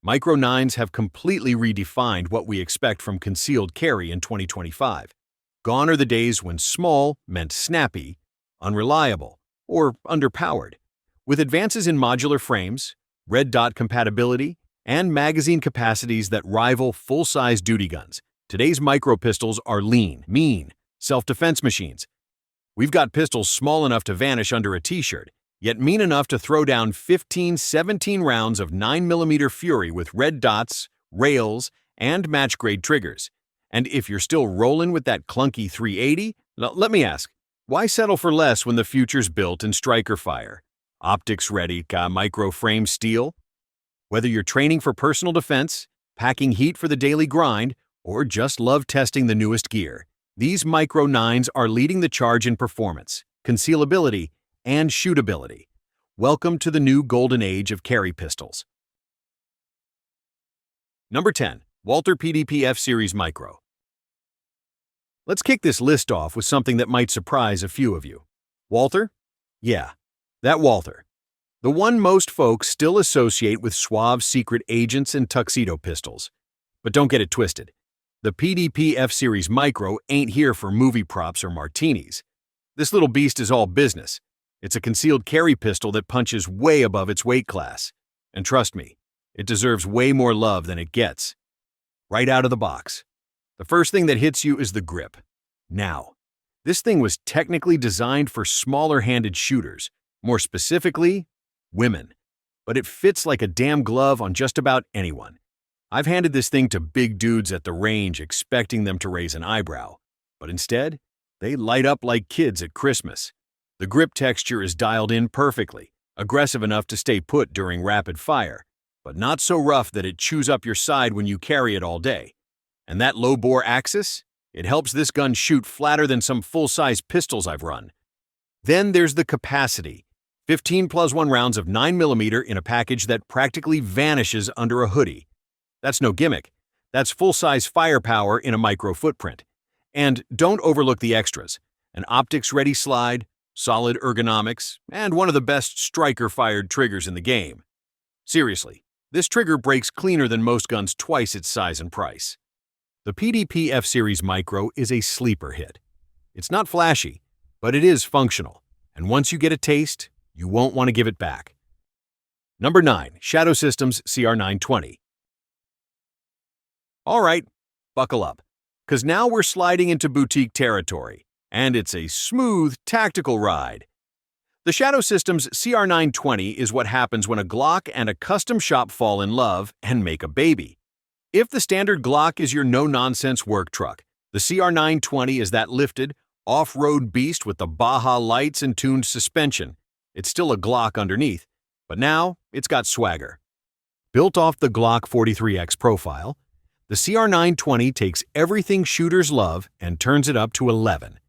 Micro 9s have completely redefined what we expect from concealed carry in 2025. Gone are the days when small meant snappy, unreliable, or underpowered. With advances in modular frames, red dot compatibility, and magazine capacities that rival full-size duty guns, today's micro pistols are lean, mean, self-defense machines. We've got pistols small enough to vanish under a t-shirt, yet mean enough to throw down 15-17 rounds of 9mm Fury with red dots, rails, and match-grade triggers. And if you're still rolling with that clunky 380, let me ask, why settle for less when the future's built in striker fire? Optics-ready micro frame steel? Whether you're training for personal defense, packing heat for the daily grind, or just love testing the newest gear, these Micro 9s are leading the charge in performance, concealability, and shootability. Welcome to the new golden age of carry pistols. Number 10. Walther PDPF Series Micro. Let's kick this list off with something that might surprise a few of you. Walther? Yeah, that Walther. The one most folks still associate with suave secret agents and tuxedo pistols. But don't get it twisted. The PDPF Series Micro ain't here for movie props or martinis. This little beast is all business. It's a concealed carry pistol that punches way above its weight class. And trust me, it deserves way more love than it gets. Right out of the box. The first thing that hits you is the grip. Now, this thing was technically designed for smaller-handed shooters, more specifically, women. But it fits like a damn glove on just about anyone. I've handed this thing to big dudes at the range expecting them to raise an eyebrow. But instead, they light up like kids at Christmas. The grip texture is dialed in perfectly, aggressive enough to stay put during rapid fire, but not so rough that it chews up your side when you carry it all day. And that low-bore axis? It helps this gun shoot flatter than some full-size pistols I've run. Then there's the capacity. 15+1 rounds of 9mm in a package that practically vanishes under a hoodie. That's no gimmick. That's full-size firepower in a micro footprint. And don't overlook the extras. An optics-ready slide, solid ergonomics, and one of the best striker-fired triggers in the game. Seriously, this trigger breaks cleaner than most guns twice its size and price. The PDPF Series Micro is a sleeper hit. It's not flashy, but it is functional, and once you get a taste, you won't want to give it back. Number 9. Shadow Systems CR920. All right, buckle up, because now we're sliding into boutique territory, and it's a smooth, tactical ride. The Shadow Systems CR920 is what happens when a Glock and a custom shop fall in love and make a baby. If the standard Glock is your no-nonsense work truck, the CR920 is that lifted, off-road beast with the Baja lights and tuned suspension. It's still a Glock underneath, but now it's got swagger. Built off the Glock 43X profile, the CR920 takes everything shooters love and turns it up to 11.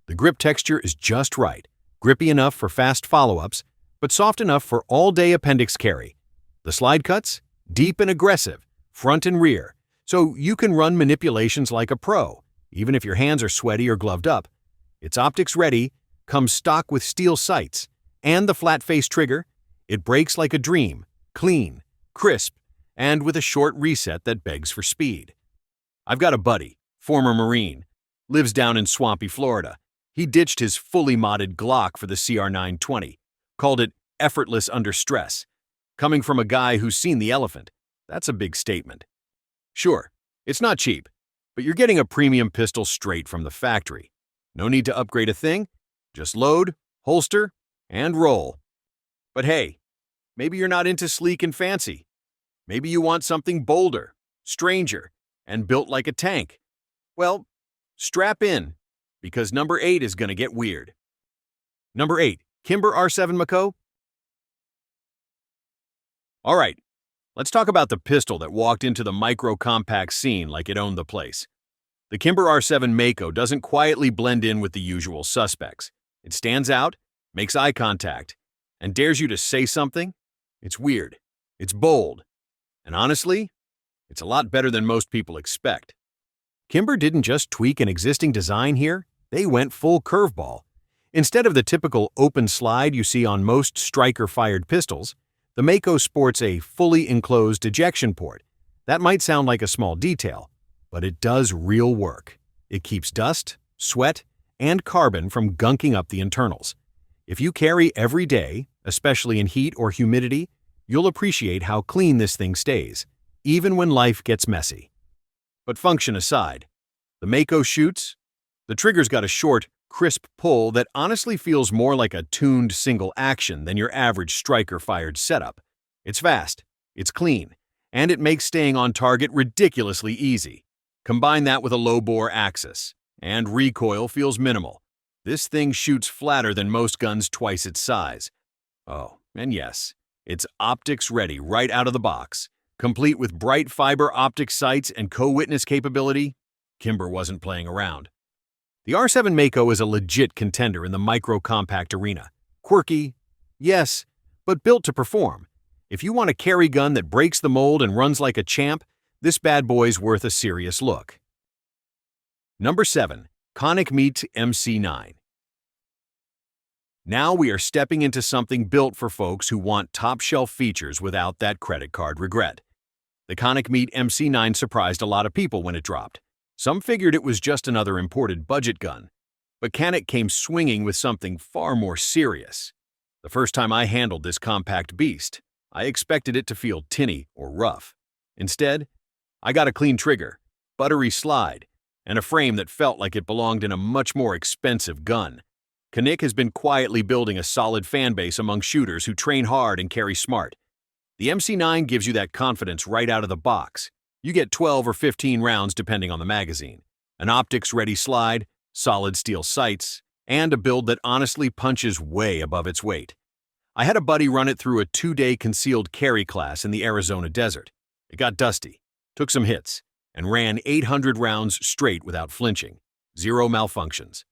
The grip texture is just right, grippy enough for fast follow-ups, but soft enough for all-day appendix carry. The slide cuts? Deep and aggressive, front and rear, so you can run manipulations like a pro, even if your hands are sweaty or gloved up. It's optics-ready, comes stock with steel sights, and the flat-face trigger. It breaks like a dream, clean, crisp, and with a short reset that begs for speed. I've got a buddy, former Marine, lives down in swampy Florida. He ditched his fully modded Glock for the CR920, called it effortless under stress. Coming from a guy who's seen the elephant, that's a big statement. Sure, it's not cheap, but you're getting a premium pistol straight from the factory. No need to upgrade a thing, just load, holster, and roll. But hey, maybe you're not into sleek and fancy. Maybe you want something bolder, stranger, and built like a tank. Well, strap in, because number 8 is going to get weird. Number 8. Kimber R7 Mako. All right, let's talk about the pistol that walked into the micro-compact scene like it owned the place. The Kimber R7 Mako doesn't quietly blend in with the usual suspects. It stands out, makes eye contact, and dares you to say something. It's weird. It's bold. And honestly, it's a lot better than most people expect. Kimber didn't just tweak an existing design here, they went full curveball. Instead of the typical open slide you see on most striker-fired pistols, The Mako sports a fully enclosed ejection port. That might sound like a small detail, but it does real work. It keeps dust, sweat, and carbon from gunking up the internals. If you carry every day, especially in heat or humidity, you'll appreciate how clean this thing stays, even when life gets messy. But function aside, the Mako shoots. The trigger's got a short, crisp pull that honestly feels more like a tuned single action than your average striker-fired setup. It's fast, it's clean, and it makes staying on target ridiculously easy. Combine that with a low-bore axis, and recoil feels minimal. This thing shoots flatter than most guns twice its size. Oh, and yes, it's optics ready right out of the box. Complete with bright fiber optic sights and co-witness capability, Kimber wasn't playing around. The R7 Mako is a legit contender in the micro-compact arena. Quirky, yes, but built to perform. If you want a carry gun that breaks the mold and runs like a champ, this bad boy's worth a serious look. Number 7. Konic Meat MC9. Now we are stepping into something built for folks who want top-shelf features without that credit card regret. The Konic Meat MC9 surprised a lot of people when it dropped. Some figured it was just another imported budget gun, but Canik came swinging with something far more serious. The first time I handled this compact beast, I expected it to feel tinny or rough. Instead, I got a clean trigger, buttery slide, and a frame that felt like it belonged in a much more expensive gun. Canik has been quietly building a solid fanbase among shooters who train hard and carry smart. The MC9 gives you that confidence right out of the box. You get 12 or 15 rounds depending on the magazine, an optics-ready slide, solid steel sights, and a build that honestly punches way above its weight. I had a buddy run it through a 2-day concealed carry class in the Arizona desert. It got dusty, took some hits, and ran 800 rounds straight without flinching. Zero malfunctions.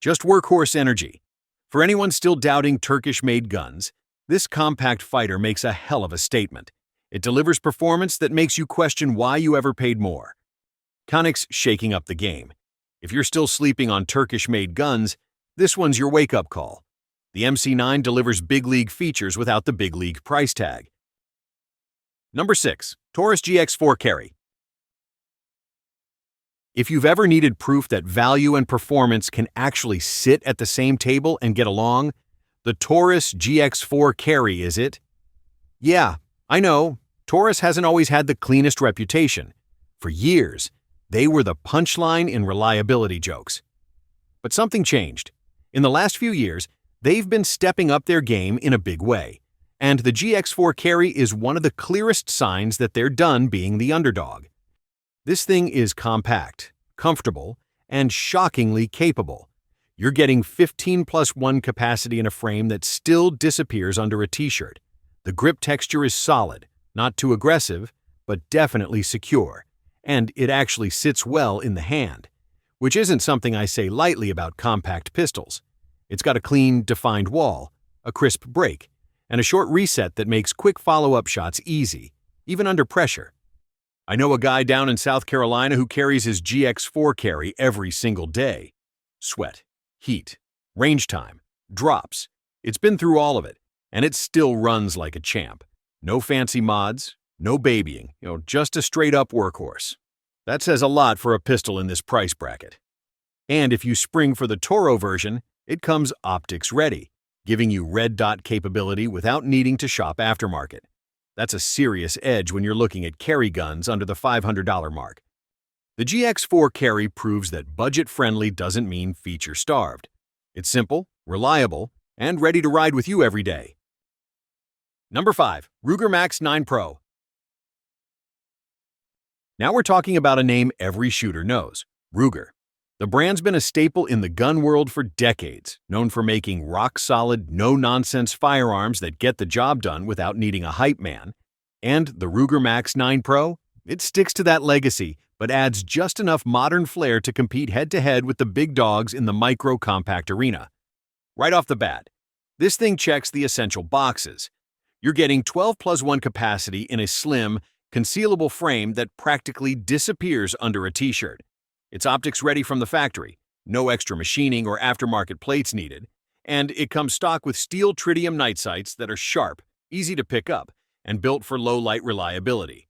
Just workhorse energy. For anyone still doubting Turkish-made guns, this compact fighter makes a hell of a statement. It delivers performance that makes you question why you ever paid more. Canik's shaking up the game. If you're still sleeping on Turkish-made guns, this one's your wake-up call. The MC9 delivers big league features without the big league price tag. Number 6. Taurus GX4 Carry. If you've ever needed proof that value and performance can actually sit at the same table and get along, the Taurus GX4 Carry is it. Yeah, I know, Taurus hasn't always had the cleanest reputation. For years, they were the punchline in reliability jokes. But something changed. In the last few years, they've been stepping up their game in a big way. And the GX4 Carry is one of the clearest signs that they're done being the underdog. This thing is compact, comfortable, and shockingly capable. You're getting 15+1 capacity in a frame that still disappears under a t-shirt. The grip texture is solid, not too aggressive, but definitely secure, and it actually sits well in the hand, which isn't something I say lightly about compact pistols. It's got a clean, defined wall, a crisp break, and a short reset that makes quick follow-up shots easy, even under pressure. I know a guy down in South Carolina who carries his GX4 Carry every single day. Sweat, heat, range time, drops. It's been through all of it. And it still runs like a champ. No fancy mods, no babying, just a straight-up workhorse. That says a lot for a pistol in this price bracket. And if you spring for the Toro version, it comes optics ready, giving you red dot capability without needing to shop aftermarket. That's a serious edge when you're looking at carry guns under the $500 mark. The GX4 Carry proves that budget-friendly doesn't mean feature-starved. It's simple, reliable, and ready to ride with you every day. Number 5. Ruger Max 9 Pro. Now we're talking about a name every shooter knows, Ruger. The brand's been a staple in the gun world for decades, known for making rock-solid, no-nonsense firearms that get the job done without needing a hype man. And the Ruger Max 9 Pro? It sticks to that legacy, but adds just enough modern flair to compete head-to-head with the big dogs in the micro-compact arena. Right off the bat, this thing checks the essential boxes. You're getting 12+1 capacity in a slim, concealable frame that practically disappears under a t-shirt. It's optics ready from the factory, no extra machining or aftermarket plates needed, and it comes stock with steel tritium night sights that are sharp, easy to pick up, and built for low-light reliability.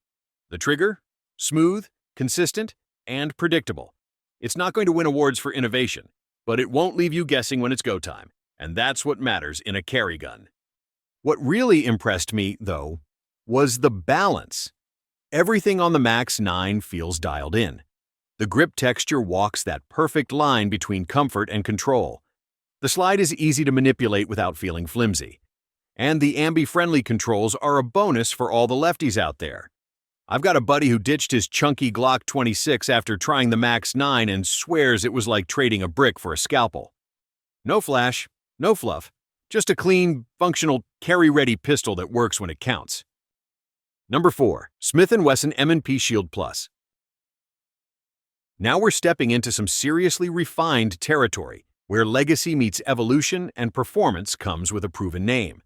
The trigger? Smooth, consistent, and predictable. It's not going to win awards for innovation, but it won't leave you guessing when it's go time, and that's what matters in a carry gun. What really impressed me, though, was the balance. Everything on the MX9 feels dialed in. The grip texture walks that perfect line between comfort and control. The slide is easy to manipulate without feeling flimsy. And the ambi-friendly controls are a bonus for all the lefties out there. I've got a buddy who ditched his chunky Glock 26 after trying the MX9 and swears it was like trading a brick for a scalpel. No flash, no fluff, just a clean, functional, carry-ready pistol that works when it counts. Number 4. Smith & Wesson M&P Shield Plus. Now we're stepping into some seriously refined territory, where legacy meets evolution and performance comes with a proven name.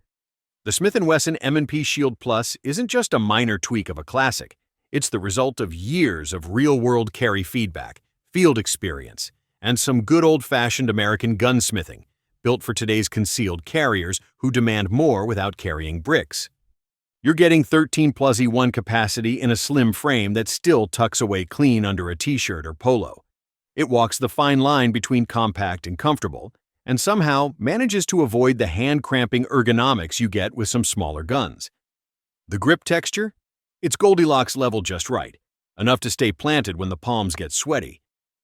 The Smith & Wesson M&P Shield Plus isn't just a minor tweak of a classic. It's the result of years of real-world carry feedback, field experience, and some good old-fashioned American gunsmithing, built for today's concealed carriers who demand more without carrying bricks. You're getting 13+E1 capacity in a slim frame that still tucks away clean under a t-shirt or polo. It walks the fine line between compact and comfortable, and somehow manages to avoid the hand-cramping ergonomics you get with some smaller guns. The grip texture? It's Goldilocks level just right, enough to stay planted when the palms get sweaty,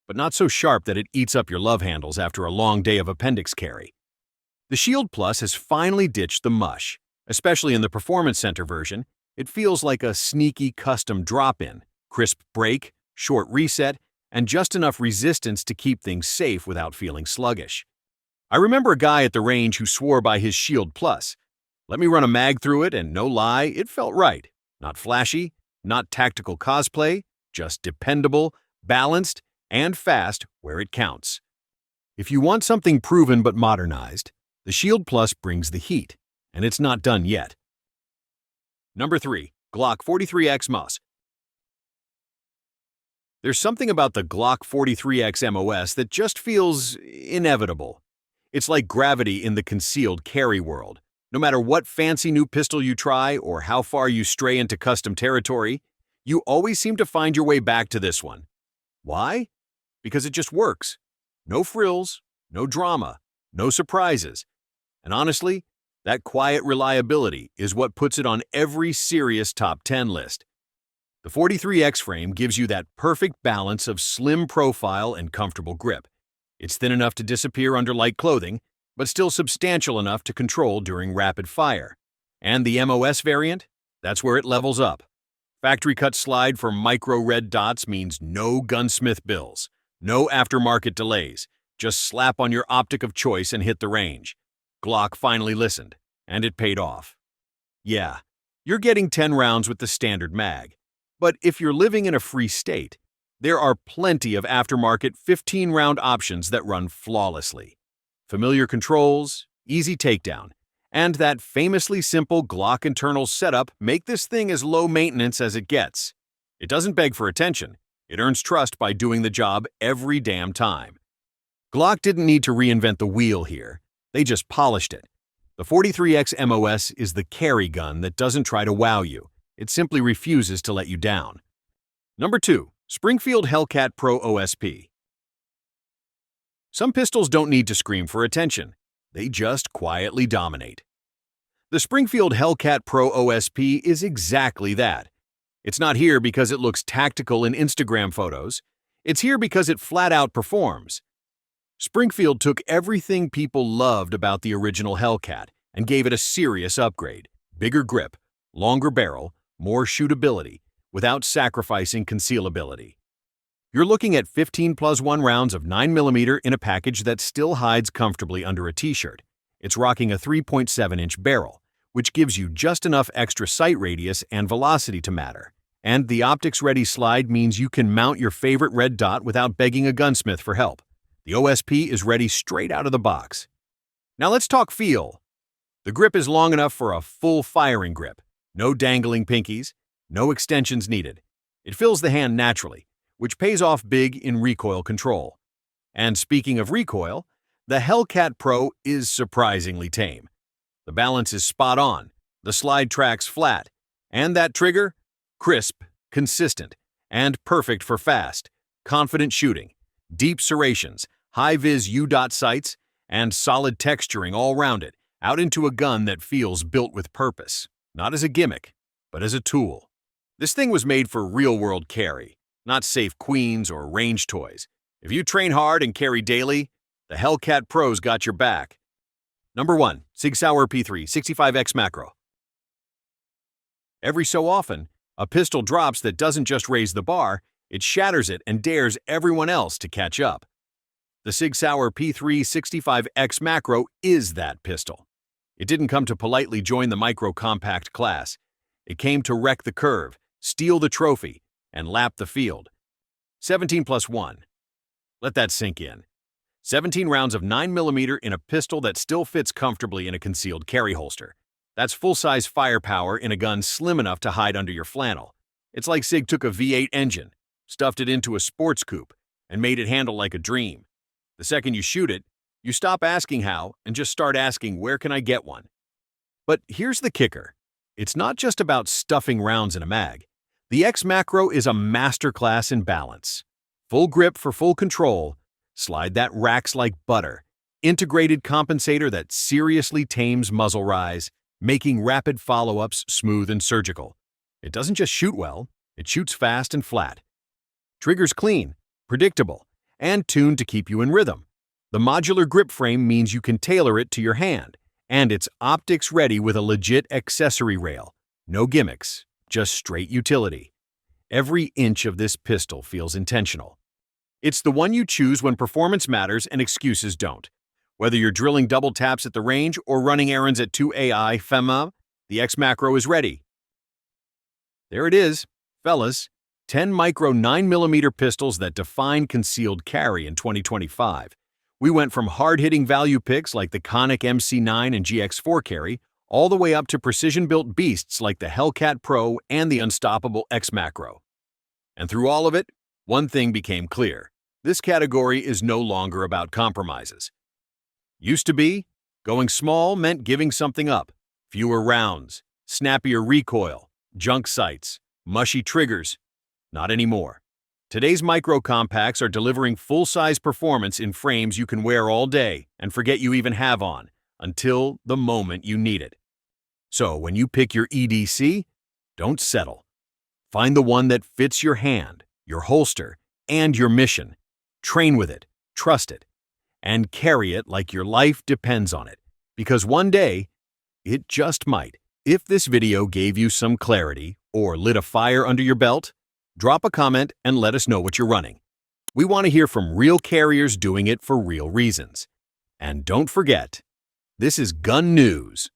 but not so sharp that it eats up your love handles after a long day of appendix carry. The Shield Plus has finally ditched the mush. Especially in the Performance Center version, it feels like a sneaky custom drop-in, crisp break, short reset, and just enough resistance to keep things safe without feeling sluggish. I remember a guy at the range who swore by his Shield Plus. Let me run a mag through it, and no lie, it felt right. Not flashy, not tactical cosplay, just dependable, balanced, and fast where it counts. If you want something proven but modernized, the Shield Plus brings the heat, and it's not done yet. Number 3. Glock 43X MOS. There's something about the Glock 43X MOS that just feels inevitable. It's like gravity in the concealed carry world. No matter what fancy new pistol you try or how far you stray into custom territory, you always seem to find your way back to this one. Why? Because it just works. No frills, no drama, no surprises. And honestly, that quiet reliability is what puts it on every serious top 10 list. The 43X frame gives you that perfect balance of slim profile and comfortable grip. It's thin enough to disappear under light clothing, but still substantial enough to control during rapid fire. And the MOS variant? That's where it levels up. Factory-cut slide for micro red dots means no gunsmith bills, no aftermarket delays. Just slap on your optic of choice and hit the range. Glock finally listened, and it paid off. Yeah, you're getting 10 rounds with the standard mag. But if you're living in a free state, there are plenty of aftermarket 15-round options that run flawlessly. Familiar controls, easy takedown, and that famously simple Glock internal setup make this thing as low maintenance as it gets. It doesn't beg for attention. It earns trust by doing the job every damn time. Glock didn't need to reinvent the wheel here. They just polished it. The 43X MOS is the carry gun that doesn't try to wow you. It simply refuses to let you down. Number 2. Springfield Hellcat Pro OSP. Some pistols don't need to scream for attention. They just quietly dominate. The Springfield Hellcat Pro OSP is exactly that. It's not here because it looks tactical in Instagram photos. It's here because it flat out performs. Springfield took everything people loved about the original Hellcat and gave it a serious upgrade. Bigger grip, longer barrel, more shootability, without sacrificing concealability. You're looking at 15+1 rounds of 9mm in a package that still hides comfortably under a t-shirt. It's rocking a 3.7-inch barrel, which gives you just enough extra sight radius and velocity to matter. And the optics-ready slide means you can mount your favorite red dot without begging a gunsmith for help. The OSP is ready straight out of the box. Now let's talk feel. The grip is long enough for a full firing grip. No dangling pinkies, no extensions needed. It fills the hand naturally, which pays off big in recoil control. And speaking of recoil, the Hellcat Pro is surprisingly tame. The balance is spot on. The slide track's flat, and that trigger? Crisp, consistent, and perfect for fast, confident shooting, deep serrations, high-vis U-dot sights, and solid texturing all round it, out into a gun that feels built with purpose, not as a gimmick, but as a tool. This thing was made for real-world carry, not safe queens or range toys. If you train hard and carry daily, the Hellcat Pro's got your back. Number 1. SIG Sauer P365 XMacro. Every so often, a pistol drops that doesn't just raise the bar, it shatters it and dares everyone else to catch up. The SIG Sauer P365 XMacro is that pistol. It didn't come to politely join the micro-compact class. It came to wreck the curve, steal the trophy, and lap the field. 17+1. Let that sink in. 17 rounds of 9mm in a pistol that still fits comfortably in a concealed carry holster. That's full-size firepower in a gun slim enough to hide under your flannel. It's like SIG took a V8 engine, stuffed it into a sports coupe, and made it handle like a dream. The second you shoot it, you stop asking how and just start asking, where can I get one? But here's the kicker. It's not just about stuffing rounds in a mag. The XMacro is a masterclass in balance. Full grip for full control, slide that racks like butter, integrated compensator that seriously tames muzzle rise, making rapid follow-ups smooth and surgical. It doesn't just shoot well, it shoots fast and flat. Trigger's clean, predictable, and tuned to keep you in rhythm. The modular grip frame means you can tailor it to your hand, and it's optics ready with a legit accessory rail. No gimmicks, just straight utility. Every inch of this pistol feels intentional. It's the one you choose when performance matters and excuses don't. Whether you're drilling double taps at the range or running errands at 2 AI FEMA, the XMacro is ready. There it is, fellas. 10 micro 9mm pistols that define concealed carry in 2025. We went from hard-hitting value picks like the Konic MC9 and GX4 Carry, all the way up to precision-built beasts like the Hellcat Pro and the unstoppable XMacro. And through all of it, one thing became clear. This category is no longer about compromises. Used to be, going small meant giving something up. Fewer rounds, snappier recoil, junk sights, mushy triggers. Not anymore. Today's micro-compacts are delivering full-size performance in frames you can wear all day and forget you even have on, until the moment you need it. So when you pick your EDC, don't settle. Find the one that fits your hand, your holster, and your mission. Train with it, trust it, and carry it like your life depends on it. Because one day, it just might. If this video gave you some clarity or lit a fire under your belt, drop a comment and let us know what you're running. We want to hear from real carriers doing it for real reasons. And don't forget, this is gun news.